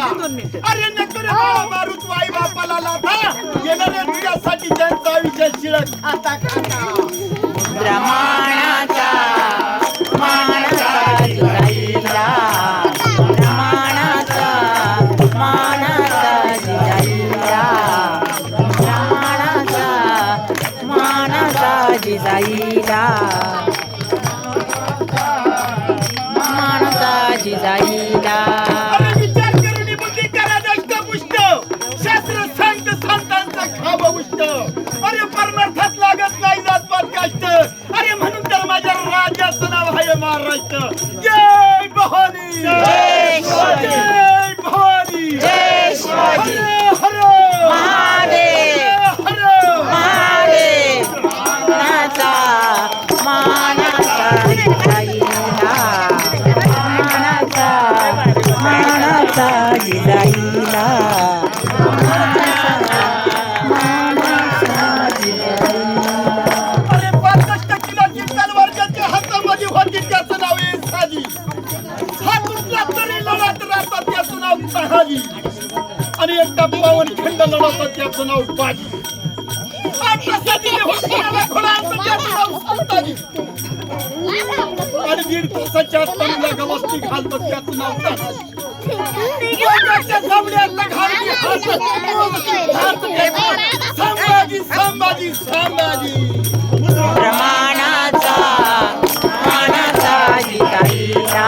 अरे नको रे बाळा मारू तू आई बापाला लाथा येणार रे तुझ्यासाठी त्यांचा आयुष्य शिळक खाता खाता प्रमाणाचा मानाचा जिजाईला प्रमाणाचा मानाचा जिजाईला प्रमाणाचा मानाचा जिजाईला मानाचा जिजाईला अरे विचार करून बुद्धी करा दष्टपुष्ट शास्त्र संत संतांचा खाव उष्ट अरे परमार्थात लागत नाही जातपात कष्ट अरे म्हणून तर माझ्या राजाचं नाव आहे महाराष्ट्र जय भवानी जय शिवाजी जय भवानी जय शिवाजी हर महादेव हर महादेव मानाचा मानाचा जिजाईला मानाचा मानाचा जिजाईला मानाचा जिजाईला अरे 65 किलोची तलवार ज्याच्या हातामध्ये होती त्याचं नाव आहे साजी हात उचला तरी लढत राहतात त्याचं नाव सहाजी आणि एकटा पावन खंड लढवतात त्याचं नाव बाजी आता सध्या हुशाराला खोडाचं त्याचं नाव संताजी आणि 1.5 तासाच्या आत तरुला गवस्ती घालतात त्याचं नाव तानाजी गोंड्याच्या जबड्यातला घालती हात संभाजी संभाजी संभाजी प्रमाणाचा मानाचा जिजाईला